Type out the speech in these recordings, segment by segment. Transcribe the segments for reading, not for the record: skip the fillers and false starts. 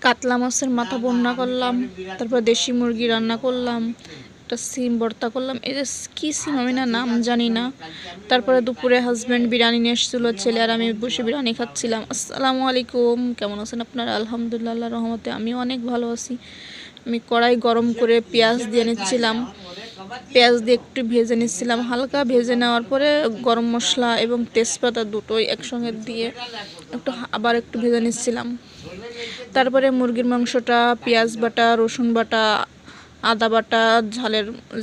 কাতলা মাছের মাথা বোনা করলাম, তারপর দেশি মুরগি রান্না করলাম, একটা সিম ভর্তা করলাম। এই যে কী সিম আমি না নাম জানি না। তারপরে দুপুরে হাজব্যান্ড বিরিয়ানি নিয়ে এসেছিলো, ছেলে আর আমি বসে বিরিয়ানি খাচ্ছিলাম। আসসালামু আলাইকুম, কেমন আছেন আপনারা? আলহামদুলিল্লাহ, আল্লাহর রহমতে আমি অনেক ভালো আছি। আমি কড়াই গরম করে পেঁয়াজ দিয়ে নিচ্ছিলাম, পেঁয়াজ দিয়ে একটু ভেজে নিচ্ছিলাম। হালকা ভেজে নেওয়ার পরে গরম মশলা এবং তেজপাতা দুটোই একসঙ্গে দিয়ে আবার একটু ভেজে নিচ্ছিলাম। তারপরে মুরগির মাংসটা পেঁয়াজ বাটা, রসুন বাটা, আদা বাটা,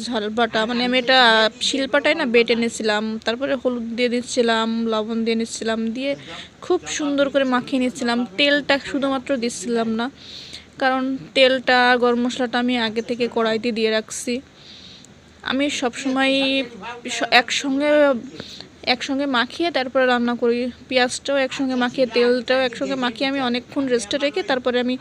ঝাল বাটা, মানে আমি এটা শিলপাটায় না বেটে নিচ্ছিলাম। তারপরে হলুদ দিয়ে দিচ্ছিলাম, লবণ দিয়ে নিচ্ছিলাম, দিয়ে খুব সুন্দর করে মাখিয়ে নিচ্ছিলাম। তেলটা শুধুমাত্র দিচ্ছিলাম না, কারণ তেলটা গরম মশলাটা আমি আগে থেকে কড়াইতে দিয়ে রাখছি। আমি সবসময় একসঙ্গে মাখিয়ে তারপরে রান্না করি। পেঁয়াজটাও একসঙ্গে মাখিয়ে, তেলটাও একসঙ্গে মাখিয়ে আমি অনেকক্ষণ রেস্টে রেখে তারপরে আমি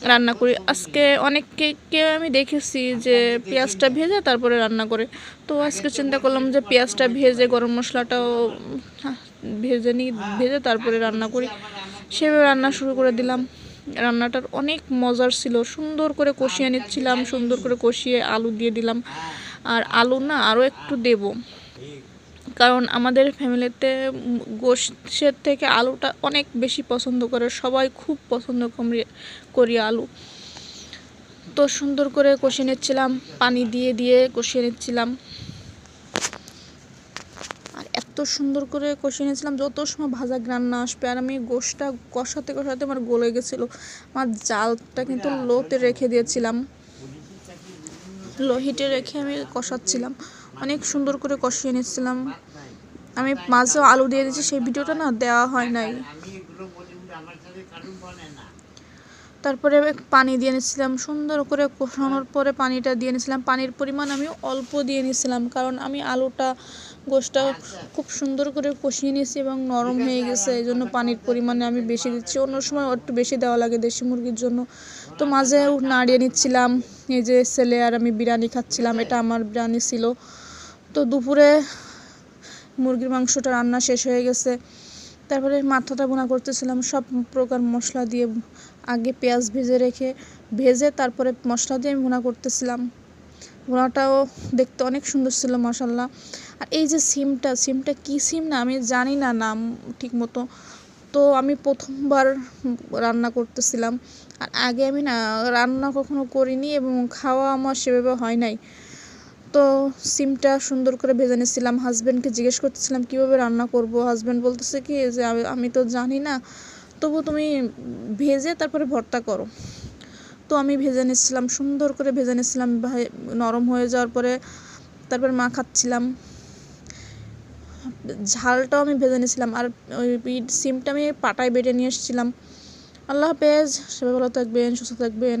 রান্না করি। আজকে অনেককে আমি দেখেছি যে পেঁয়াজটা ভেজে তারপরে রান্না করে, তো আজকে চিন্তা করলাম যে পেঁয়াজটা ভেজে গরম মশলাটাও ভেজে তারপরে রান্না করি। সেভাবে রান্না শুরু করে দিলাম। রান্নাটার অনেক মজার ছিল। সুন্দর করে কষিয়ে নিচ্ছিলাম, সুন্দর করে কষিয়ে আলু দিয়ে দিলাম। আর আলু না আরও একটু দেব, কারণ আমাদের ফ্যামিলিতে গোশতের থেকে আলুটা অনেক বেশি পছন্দ করে, সবাই খুব পছন্দ করি আলু। তো সুন্দর করে কষিয়ে নিচ্ছিলাম, পানি দিয়ে কষিয়ে নিচ্ছিলাম। আর এত সুন্দর করে কষিয়ে নিয়েছিলাম, যত সময় ভাজা গ্রান না আসবে। আর আমি গোশটা কষাতে আমার গলে গেছিলো। আমার জালটা কিন্তু লোতে রেখে দিয়েছিলাম, লো হিটে রেখে আমি কষাচ্ছিলাম। অনেক সুন্দর করে কষিয়ে নিচ্ছিলাম। আমি মাঝেও আলু দিয়ে দিয়েছি, সেই ভিডিওটা না দেওয়া হয় নাই। তারপরে পানি দিয়ে নিচ্ছিলাম, সুন্দর করে কষানোর পরে পানিটা দিয়ে নিচ্ছিলাম। পানির পরিমাণ আমি অল্প দিয়ে নিচ্ছিলাম, কারণ আমি গোশটা খুব সুন্দর করে কষিয়ে নিয়েছি এবং নরম হয়ে গেছে, এই জন্য পানির পরিমাণে আমি বেশি দিচ্ছি। অন্য সময় একটু বেশি দেওয়া লাগে দেশি মুরগির জন্য। তো মাঝেও নাড়িয়ে নিচ্ছিলাম। এই যে ছেলে আর আমি বিরিয়ানি খাচ্ছিলাম, এটা আমার বিরিয়ানি ছিল। তো দুপুরে মুরগির মাংসটা রান্না শেষ হয়ে গেছে। তারপরে মাথাটা ভুনা করতেছিলাম, সব প্রকার মশলা দিয়ে আগে পেঁয়াজ ভেজে তারপরে মশলা দিয়ে আমি ভুনা করতেছিলাম। ভুনাটাও দেখতে অনেক সুন্দর ছিল মাশাআল্লাহ। আর এই যে সিমটা কি সিম না আমি জানি না নাম ঠিক মতো। তো আমি প্রথমবার রান্না করতেছিলাম, আর আগে আমি না রান্না কখনো করিনি এবং খাওয়া আমার সেভাবে হয় নাই। তো সিমটা সুন্দর করে ভেজে নিচ্ছিলাম। হাজব্যান্ডকে জিজ্ঞেস করতেছিলাম কীভাবে রান্না করব। হাজব্যান্ড বলতেছে কি যে আমি তো জানি না, তবু তুমি ভেজে তারপরে ভর্তা করো। তো আমি ভেজে নিচ্ছিলাম, সুন্দর করে ভেজে নিচ্ছিলাম। নরম হয়ে যাওয়ার পরে তারপর মাখাচ্ছিলাম। ঝালটাও আমি ভেজে নিয়েছিলাম। আর ওই সিমটা আমি পাটায় বেটে নিয়ে এসেছিলাম। আল্লাহ হাফেজ, সবাই ভালো থাকবেন, সুস্থ থাকবেন।